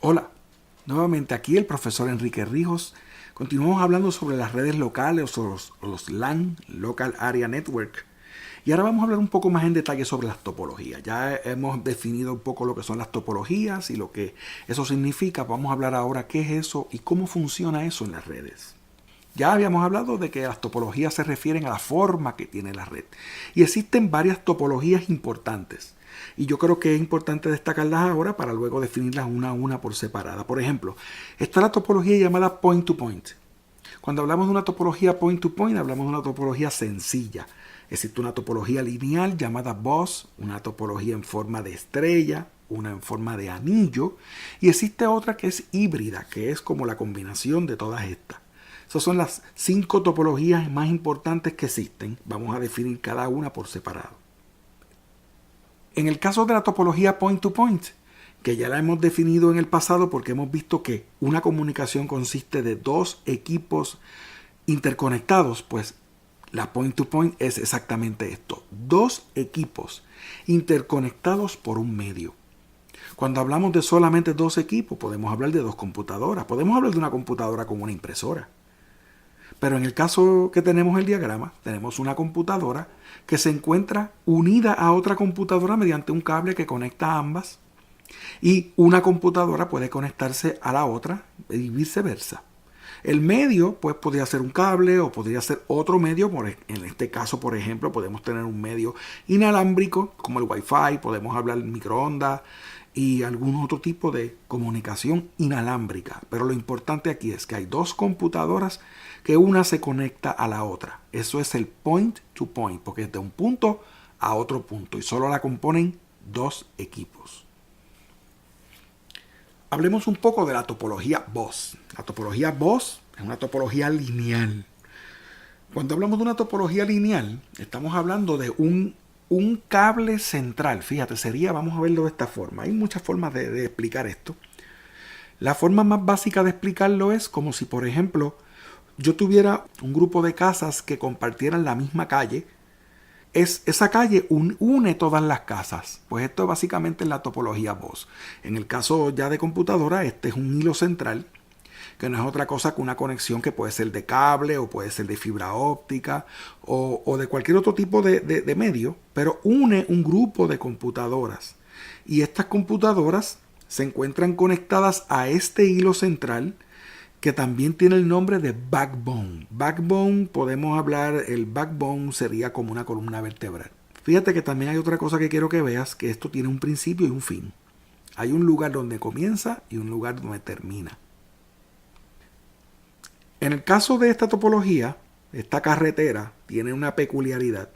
Hola, nuevamente aquí el profesor Enrique Rijos. Continuamos hablando sobre las redes locales o los LAN, Local Area Network. Y ahora vamos a hablar un poco más en detalle sobre las topologías. Ya hemos definido un poco lo que son las topologías y lo que eso significa. Vamos a hablar ahora qué es eso y cómo funciona eso en las redes. Ya habíamos hablado de que las topologías se refieren a la forma que tiene la red. Y existen varias topologías importantes. Y yo creo que es importante destacarlas ahora para luego definirlas una a una por separada. Por ejemplo, está la topología llamada point to point. Cuando hablamos de una topología point to point, hablamos de una topología sencilla. Existe una topología lineal llamada bus, una topología en forma de estrella, una en forma de anillo, y existe otra que es híbrida, que es como la combinación de todas estas. Esas son las 5 topologías más importantes que existen. Vamos a definir cada una por separado. En el caso de la topología point to point, que ya la hemos definido en el pasado porque hemos visto que una comunicación consiste de dos equipos interconectados, pues la point to point es exactamente esto, dos equipos interconectados por un medio. Cuando hablamos de solamente dos equipos, podemos hablar de dos computadoras, podemos hablar de una computadora con una impresora. Pero en el caso que tenemos el diagrama, tenemos una computadora que se encuentra unida a otra computadora mediante un cable que conecta a ambas. Y una computadora puede conectarse a la otra y viceversa. El medio pues podría ser un cable o podría ser otro medio. En este caso, por ejemplo, podemos tener un medio inalámbrico como el Wi-Fi, podemos hablar del microondas y algún otro tipo de comunicación inalámbrica. Pero lo importante aquí es que hay dos computadoras que una se conecta a la otra. Eso es el point to point, porque es de un punto a otro punto y solo la componen dos equipos. Hablemos un poco de la topología bus. La topología bus es una topología lineal. Cuando hablamos de una topología lineal, estamos hablando de un cable central. Fíjate, vamos a verlo de esta forma. Hay muchas formas de explicar esto. La forma más básica de explicarlo es como si, por ejemplo, yo tuviera un grupo de casas que compartieran la misma calle. Esa calle une todas las casas. Pues esto básicamente es la topología bus. En el caso ya de computadora, este es un hilo central, que no es otra cosa que una conexión que puede ser de cable o puede ser de fibra óptica o de cualquier otro tipo de medio, pero une un grupo de computadoras. Y estas computadoras se encuentran conectadas a este hilo central, que también tiene el nombre de backbone. Backbone, podemos hablar, el backbone sería como una columna vertebral. Fíjate que también hay otra cosa que quiero que veas, que esto tiene un principio y un fin. Hay un lugar donde comienza y un lugar donde termina. En el caso de esta topología, esta carretera tiene una peculiaridad,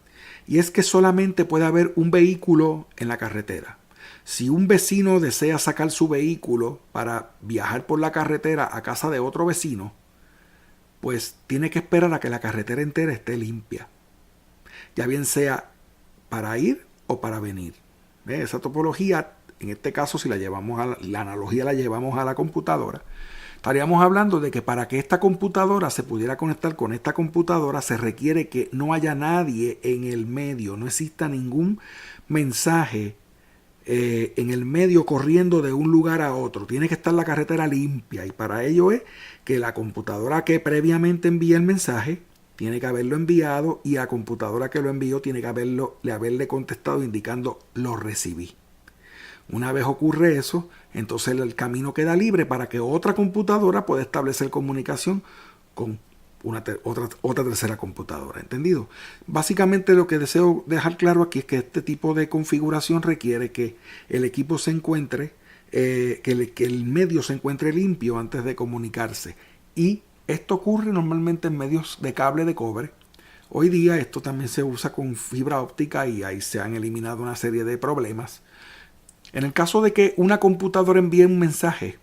y es que solamente puede haber un vehículo en la carretera. Si un vecino desea sacar su vehículo para viajar por la carretera a casa de otro vecino, pues tiene que esperar a que la carretera entera esté limpia. Ya bien sea para ir o para venir. Esa topología, en este caso, si la analogía la llevamos a la computadora, estaríamos hablando de que para que esta computadora se pudiera conectar con esta computadora se requiere que no haya nadie en el medio, no exista ningún mensaje en el medio corriendo de un lugar a otro. Tiene que estar la carretera limpia, y para ello es que la computadora que previamente envía el mensaje tiene que haberlo enviado, y la computadora que lo envió tiene que haberle contestado indicando lo recibí. Una vez ocurre eso, entonces el camino queda libre para que otra computadora pueda establecer comunicación con otra tercera computadora. ¿Entendido? Básicamente lo que deseo dejar claro aquí es que este tipo de configuración requiere que el equipo se encuentre, que el medio se encuentre limpio antes de comunicarse. Y esto ocurre normalmente en medios de cable de cobre. Hoy día esto también se usa con fibra óptica y ahí se han eliminado una serie de problemas. En el caso de que una computadora envíe un mensaje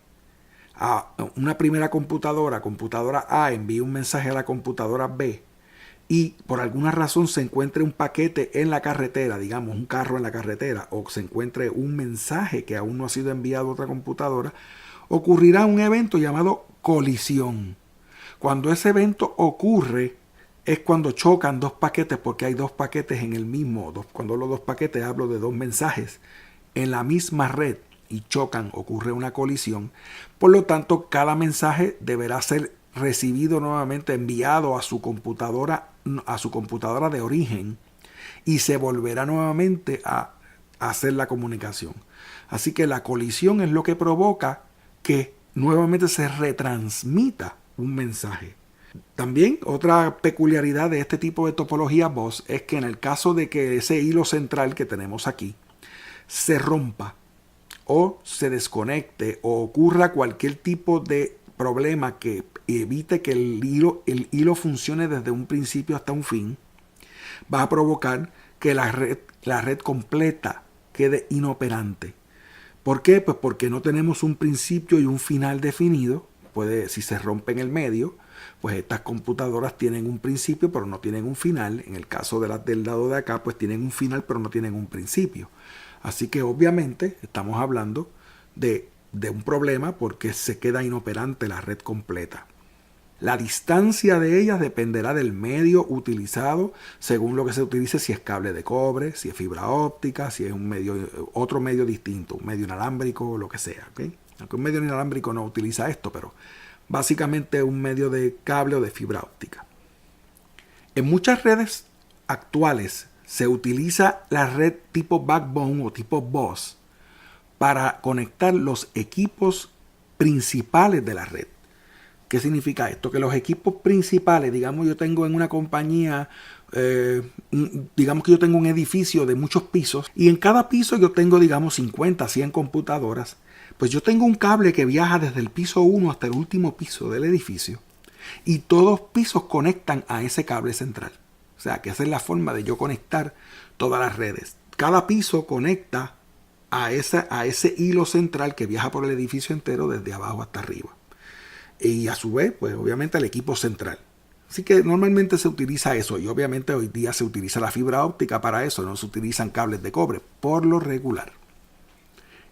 a una primera computadora A envíe un mensaje a la computadora B, y por alguna razón se encuentre un paquete en la carretera, digamos un carro en la carretera, o se encuentre un mensaje que aún no ha sido enviado a otra computadora, ocurrirá un evento llamado colisión. Cuando ese evento ocurre es cuando chocan dos paquetes, porque hay dos paquetes en el mismo. Cuando hablo de dos paquetes hablo de dos mensajes en la misma red. y chocan, ocurre una colisión. Por lo tanto, cada mensaje deberá ser recibido nuevamente, enviado a su computadora de origen, y se volverá nuevamente a hacer la comunicación. Así que la colisión es lo que provoca que nuevamente se retransmita un mensaje. También otra peculiaridad de este tipo de topología BOS es que en el caso de que ese hilo central que tenemos aquí se rompa o se desconecte o ocurra cualquier tipo de problema que evite que el hilo funcione desde un principio hasta un fin, va a provocar que la red completa quede inoperante. ¿Por qué? Pues porque no tenemos un principio y un final definido. Si se rompe en el medio, pues estas computadoras tienen un principio pero no tienen un final. En el caso del lado de acá, pues tienen un final pero no tienen un principio. Así que obviamente estamos hablando de un problema porque se queda inoperante la red completa. La distancia de ellas dependerá del medio utilizado, según lo que se utilice, si es cable de cobre, si es fibra óptica, si es otro medio distinto, un medio inalámbrico o lo que sea. ¿Okay? Aunque un medio inalámbrico no utiliza esto, pero básicamente un medio de cable o de fibra óptica. En muchas redes actuales se utiliza la red tipo backbone o tipo BOS para conectar los equipos principales de la red. ¿Qué significa esto? Que los equipos principales, digamos yo tengo en una compañía, digamos que yo tengo un edificio de muchos pisos y en cada piso yo tengo, digamos, 50, 100 computadoras. Pues yo tengo un cable que viaja desde el piso 1 hasta el último piso del edificio y todos los pisos conectan a ese cable central. O sea, que esa es la forma de yo conectar todas las redes. Cada piso conecta a ese hilo central que viaja por el edificio entero desde abajo hasta arriba. Y a su vez, pues obviamente el equipo central. Así que normalmente se utiliza eso y obviamente hoy día se utiliza la fibra óptica para eso, no se utilizan cables de cobre, por lo regular.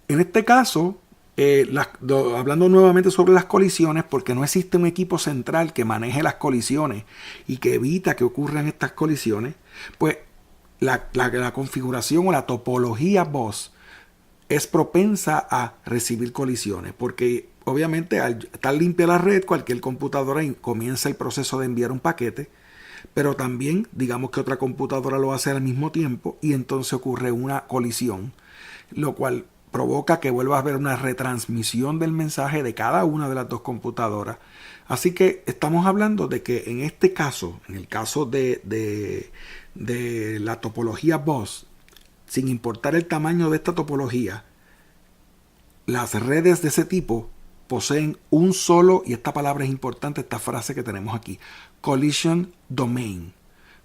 En este caso, hablando nuevamente sobre las colisiones, porque no existe un equipo central que maneje las colisiones y que evita que ocurran estas colisiones, pues la configuración o la topología BOS es propensa a recibir colisiones, porque obviamente al estar limpia la red, cualquier computadora comienza el proceso de enviar un paquete, pero también digamos que otra computadora lo hace al mismo tiempo y entonces ocurre una colisión, lo cual provoca que vuelva a haber una retransmisión del mensaje de cada una de las dos computadoras. Así que estamos hablando de que en este caso, en el caso de la topología BOS, sin importar el tamaño de esta topología, las redes de ese tipo poseen un solo, y esta palabra es importante, esta frase que tenemos aquí, collision domain.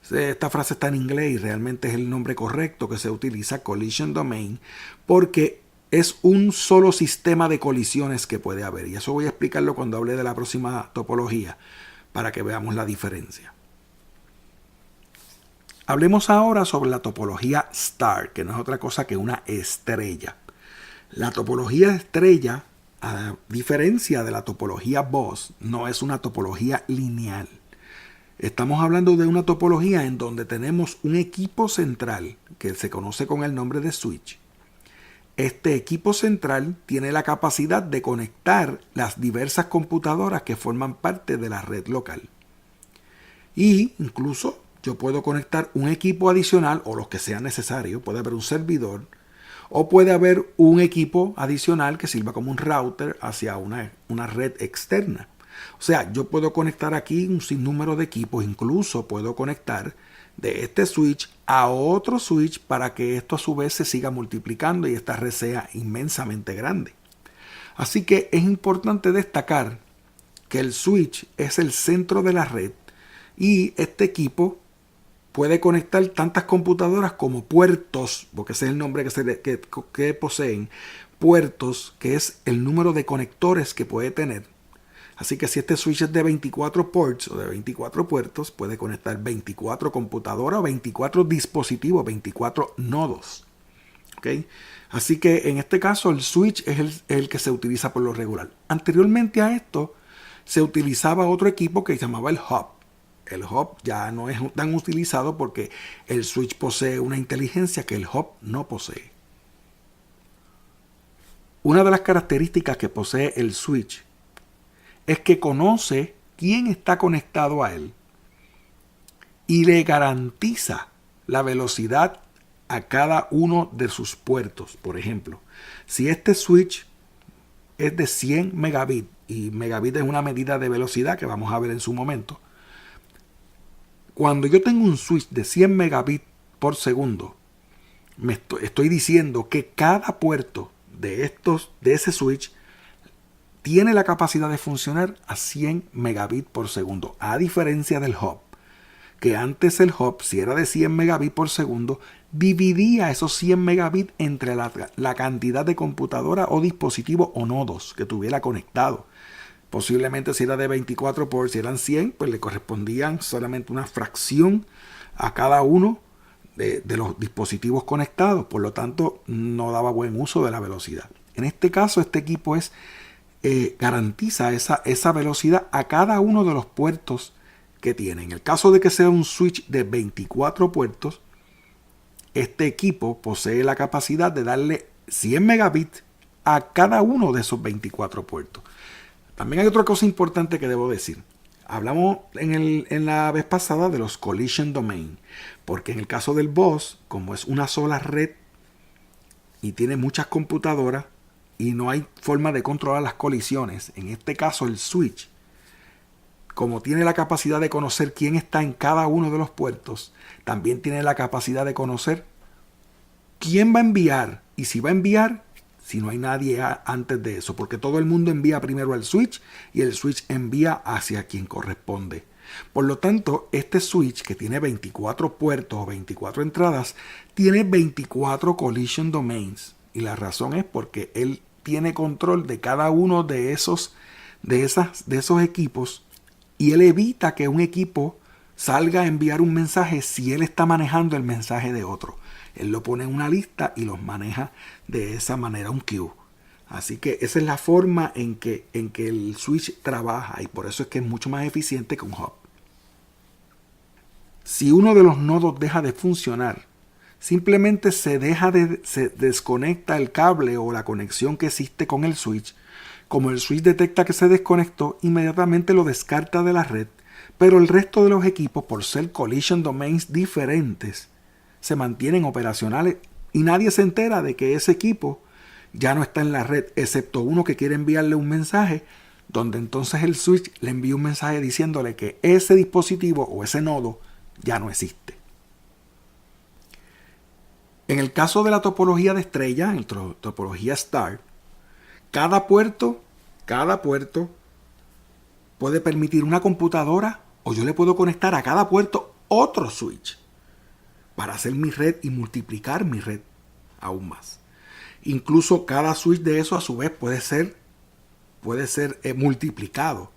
Esta frase está en inglés y realmente es el nombre correcto que se utiliza, collision domain, porque es un solo sistema de colisiones que puede haber. Y eso voy a explicarlo cuando hable de la próxima topología, para que veamos la diferencia. Hablemos ahora sobre la topología star, que no es otra cosa que una estrella. La topología estrella, a diferencia de la topología BOS, no es una topología lineal. Estamos hablando de una topología en donde tenemos un equipo central que se conoce con el nombre de switch. Este equipo central tiene la capacidad de conectar las diversas computadoras que forman parte de la red local. Y incluso yo puedo conectar un equipo adicional o los que sean necesarios. Puede haber un servidor o puede haber un equipo adicional que sirva como un router hacia una red externa. O sea, yo puedo conectar aquí un sinnúmero de equipos. Incluso puedo conectar de este switch a otro switch para que esto a su vez se siga multiplicando y esta red sea inmensamente grande. Así que es importante destacar que el switch es el centro de la red y este equipo puede conectar tantas computadoras como puertos, porque ese es el nombre que poseen, puertos, que es el número de conectores que puede tener. Así que si este switch es de 24 ports o de 24 puertos, puede conectar 24 computadoras o 24 dispositivos, 24 nodos. ¿Okay? Así que en este caso el switch es el que se utiliza por lo regular. Anteriormente a esto se utilizaba otro equipo que se llamaba el hub. El hub ya no es tan utilizado porque el switch posee una inteligencia que el hub no posee. Una de las características que posee el switch es que conoce quién está conectado a él y le garantiza la velocidad a cada uno de sus puertos. Por ejemplo, si este switch es de 100 megabits, y megabit es una medida de velocidad que vamos a ver en su momento, cuando yo tengo un switch de 100 megabits por segundo, estoy diciendo que cada puerto de ese switch tiene la capacidad de funcionar a 100 megabits por segundo, a diferencia del hub, que antes el hub, si era de 100 megabits por segundo, dividía esos 100 megabits entre la cantidad de computadora o dispositivos o nodos que tuviera conectado. Posiblemente si era de 24 por, si eran 100, pues le correspondían solamente una fracción a cada uno de los dispositivos conectados. Por lo tanto, no daba buen uso de la velocidad. En este caso, este equipo garantiza esa velocidad a cada uno de los puertos que tiene. En el caso de que sea un switch de 24 puertos, este equipo posee la capacidad de darle 100 megabits a cada uno de esos 24 puertos. También hay otra cosa importante que debo decir. Hablamos en la vez pasada de los collision domain, porque en el caso del bus, como es una sola red y tiene muchas computadoras y no hay forma de controlar las colisiones, en este caso el switch, como tiene la capacidad de conocer quién está en cada uno de los puertos, también tiene la capacidad de conocer quién va a enviar y si va a enviar, si no hay nadie antes de eso, porque todo el mundo envía primero al switch y el switch envía hacia quien corresponde. Por lo tanto, este switch que tiene 24 puertos o 24 entradas, tiene 24 collision domains. Y la razón es porque él tiene control de cada uno de esos equipos y él evita que un equipo salga a enviar un mensaje si él está manejando el mensaje de otro. Él lo pone en una lista y los maneja de esa manera, un queue. Así que esa es la forma en que el switch trabaja y por eso es que es mucho más eficiente que un hub. Si uno de los nodos deja de funcionar, simplemente se desconecta el cable o la conexión que existe con el switch. Como el switch detecta que se desconectó, inmediatamente lo descarta de la red, pero el resto de los equipos, por ser collision domains diferentes, se mantienen operacionales y nadie se entera de que ese equipo ya no está en la red, excepto uno que quiere enviarle un mensaje, donde entonces el switch le envía un mensaje diciéndole que ese dispositivo o ese nodo ya no existe. En el caso de la topología de estrella, en la topología star, cada puerto puede permitir una computadora o yo le puedo conectar a cada puerto otro switch para hacer mi red y multiplicar mi red aún más. Incluso cada switch de eso a su vez puede ser multiplicado.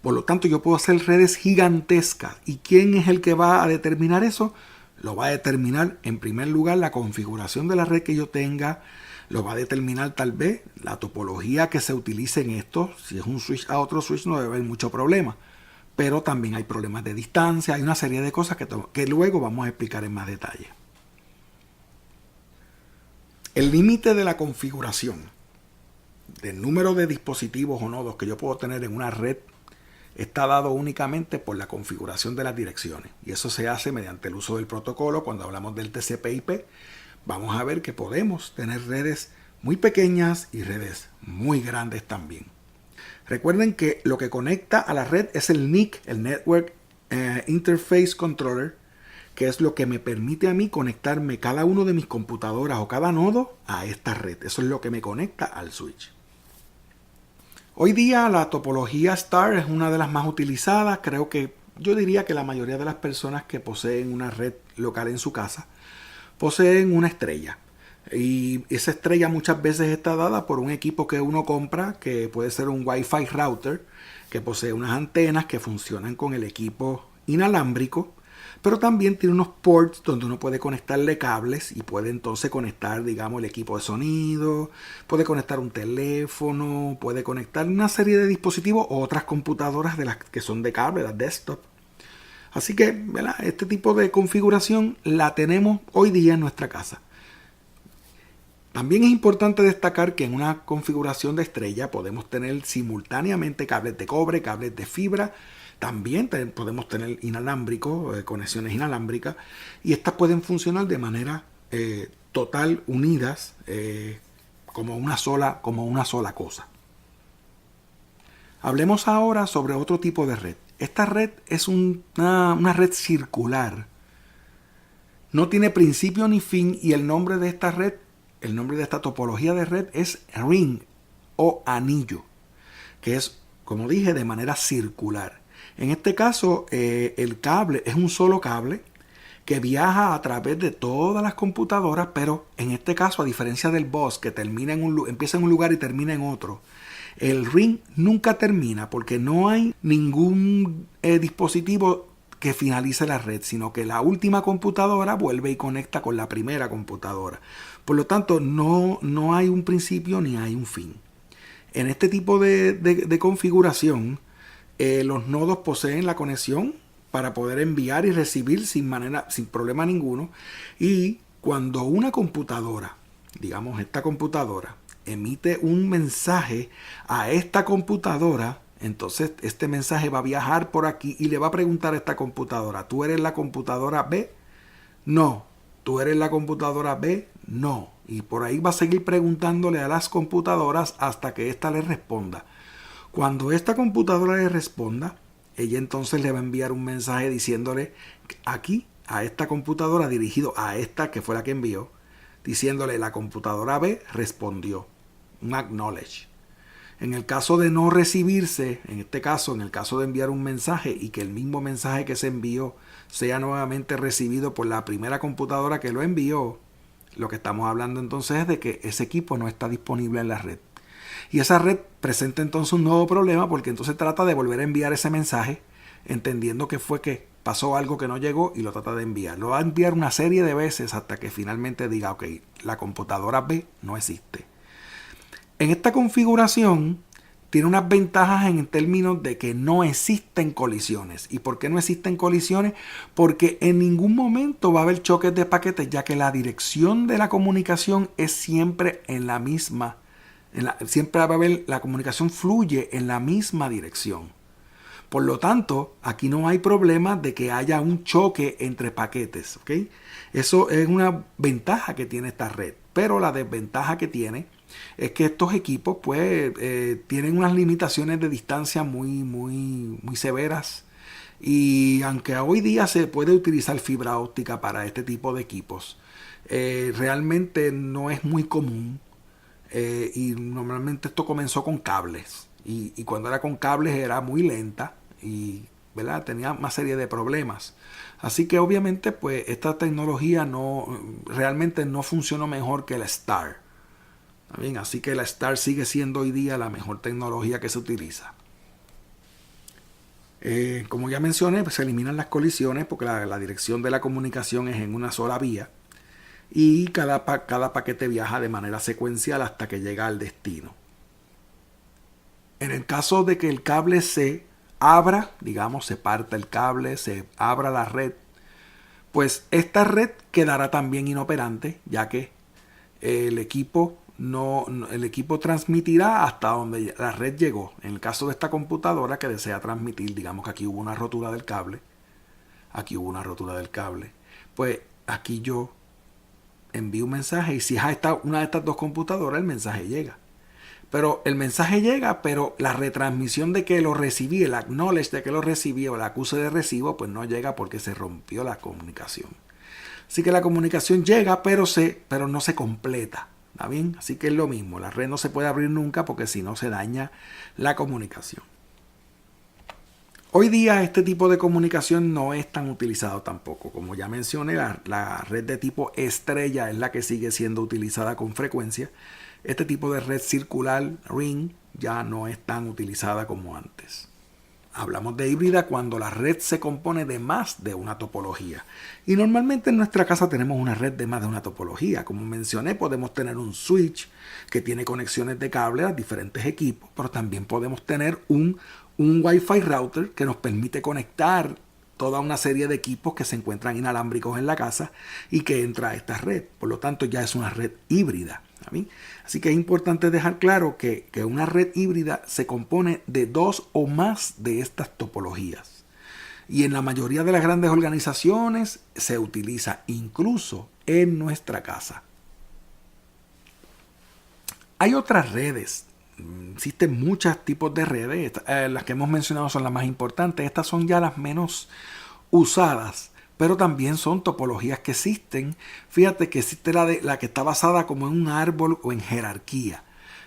Por lo tanto, yo puedo hacer redes gigantescas. ¿Y quién es el que va a determinar eso? Lo va a determinar en primer lugar la configuración de la red que yo tenga. Lo va a determinar tal vez la topología que se utilice en esto. Si es un switch a otro switch no debe haber mucho problema. Pero también hay problemas de distancia. Hay una serie de cosas que luego vamos a explicar en más detalle. El límite de la configuración del número de dispositivos o nodos que yo puedo tener en una red está dado únicamente por la configuración de las direcciones. Y eso se hace mediante el uso del protocolo. Cuando hablamos del TCP/IP, vamos a ver que podemos tener redes muy pequeñas y redes muy grandes también. Recuerden que lo que conecta a la red es el NIC, el Network Interface Controller, que es lo que me permite a mí conectarme cada uno de mis computadoras o cada nodo a esta red. Eso es lo que me conecta al switch. Hoy día la topología star es una de las más utilizadas. Yo diría que la mayoría de las personas que poseen una red local en su casa poseen una estrella. Y esa estrella muchas veces está dada por un equipo que uno compra, que puede ser un Wi-Fi router, que posee unas antenas que funcionan con el equipo inalámbrico, pero también tiene unos ports donde uno puede conectarle cables y puede entonces conectar, digamos, el equipo de sonido, puede conectar un teléfono, puede conectar una serie de dispositivos o otras computadoras de las que son de cable, las desktop. Así que, ¿verdad? Este tipo de configuración la tenemos hoy día en nuestra casa. También es importante destacar que en una configuración de estrella podemos tener simultáneamente cables de cobre, cables de fibra, también podemos tener inalámbricos, conexiones inalámbricas, y estas pueden funcionar de manera total, unidas, como una sola cosa. Hablemos ahora sobre otro tipo de red. Esta red es una red circular. No tiene principio ni fin, y el nombre de esta red, el nombre de esta topología de red es ring o anillo, que es, como dije, de manera circular. En este caso, el cable es un solo cable que viaja a través de todas las computadoras, pero en este caso, a diferencia del bus, que empieza en un lugar y termina en otro, el ring nunca termina porque no hay ningún dispositivo que finalice la red, sino que la última computadora vuelve y conecta con la primera computadora. Por lo tanto, no hay un principio ni hay un fin. En este tipo de configuración, los nodos poseen la conexión para poder enviar y recibir sin problema ninguno. Y cuando una computadora, digamos esta computadora, emite un mensaje a esta computadora, entonces este mensaje va a viajar por aquí y le va a preguntar a esta computadora: ¿tú eres la computadora B? No. ¿Tú eres la computadora B? No. Y por ahí va a seguir preguntándole a las computadoras hasta que ésta le responda. Cuando esta computadora le responda, ella entonces le va a enviar un mensaje diciéndole aquí a esta computadora, dirigido a esta que fue la que envió, diciéndole: la computadora B respondió. Un acknowledge. En el caso de no recibirse, en este caso, en el caso de enviar un mensaje y que el mismo mensaje que se envió sea nuevamente recibido por la primera computadora que lo envió, lo que estamos hablando entonces es de que ese equipo no está disponible en la red. Y esa red presenta entonces un nuevo problema, porque entonces trata de volver a enviar ese mensaje, entendiendo que fue que pasó algo que no llegó, y lo trata de enviar. Lo va a enviar una serie de veces hasta que finalmente diga: ok, la computadora B no existe. En esta configuración tiene unas ventajas en términos de que no existen colisiones. ¿Y por qué no existen colisiones? Porque en ningún momento va a haber choques de paquetes, ya que la dirección de la comunicación es siempre en la misma. Siempre va a haber, la comunicación fluye en la misma dirección. Por lo tanto, aquí no hay problema de que haya un choque entre paquetes, ¿ok? Eso es una ventaja que tiene esta red. Pero la desventaja que tiene es que estos equipos pues tienen unas limitaciones de distancia muy severas, y aunque hoy día se puede utilizar fibra óptica para este tipo de equipos, realmente no es muy común, y normalmente esto comenzó con cables, y cuando era con cables era muy lenta y, ¿verdad?, tenía una serie de problemas. Así que obviamente pues esta tecnología realmente no funcionó mejor que la STAR. Bien, así que la STAR sigue siendo hoy día la mejor tecnología que se utiliza. Como ya mencioné, pues se eliminan las colisiones porque la dirección de la comunicación es en una sola vía, y cada paquete viaja de manera secuencial hasta que llega al destino. En el caso de que el cable se abra, digamos, se parta el cable, se abra la red, pues esta red quedará también inoperante, ya que el equipo transmitirá hasta donde la red llegó. En el caso de esta computadora que desea transmitir, digamos que aquí hubo una rotura del cable, pues aquí yo envío un mensaje, y si es una de estas dos computadoras, el mensaje llega. Pero el mensaje llega, pero la retransmisión de que lo recibí, el acknowledge de que lo recibí, o el acuse de recibo, pues no llega porque se rompió la comunicación. Así que la comunicación llega, pero no se completa. ¿Está bien? Así que es lo mismo. La red no se puede abrir nunca porque si no se daña la comunicación. Hoy día este tipo de comunicación no es tan utilizado tampoco. Como ya mencioné, la red de tipo estrella es la que sigue siendo utilizada con frecuencia. Este tipo de red circular, ring, ya no es tan utilizada como antes. Hablamos de híbrida cuando la red se compone de más de una topología. Y normalmente en nuestra casa tenemos una red de más de una topología. Como mencioné, podemos tener un switch que tiene conexiones de cable a diferentes equipos, pero también podemos tener un Wi-Fi router que nos permite conectar toda una serie de equipos que se encuentran inalámbricos en la casa y que entra a esta red. Por lo tanto, ya es una red híbrida. ¿Sí? Así que es importante dejar claro que una red híbrida se compone de dos o más de estas topologías. Y en la mayoría de las grandes organizaciones se utiliza incluso en nuestra casa. Hay otras redes. Existen muchos tipos de redes. Las que hemos mencionado son las más importantes. Estas son ya las menos usadas, pero también son topologías que existen. Fíjate que existe la que está basada como en un árbol o en jerarquía.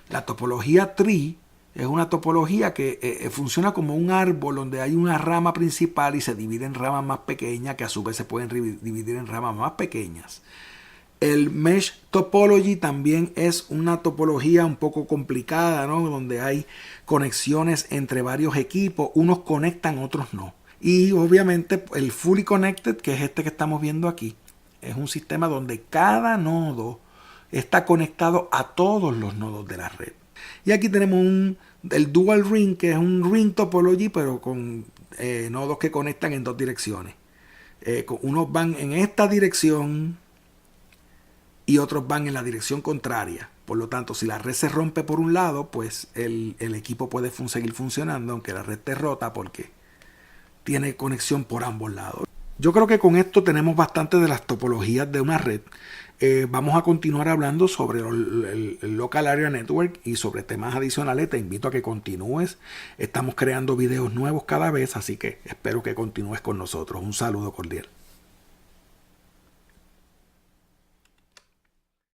La topología tree es una topología que funciona como un árbol donde hay una rama principal y se divide en ramas más pequeñas que a su vez se pueden dividir en ramas más pequeñas. El Mesh Topology también es una topología un poco complicada, ¿no? Donde hay conexiones entre varios equipos, unos conectan, otros no. Y obviamente el Fully Connected, que es este que estamos viendo aquí, es un sistema donde cada nodo está conectado a todos los nodos de la red. Y aquí tenemos el Dual Ring, que es un Ring Topology, pero con nodos que conectan en dos direcciones. Unos van en esta dirección y otros van en la dirección contraria. Por lo tanto, si la red se rompe por un lado, pues el equipo puede seguir funcionando, aunque la red esté rota, porque tiene conexión por ambos lados. Yo creo que con esto tenemos bastante de las topologías de una red. Vamos a continuar hablando sobre el Local Area Network y sobre temas adicionales. Te invito a que continúes. Estamos creando videos nuevos cada vez, así que espero que continúes con nosotros. Un saludo cordial.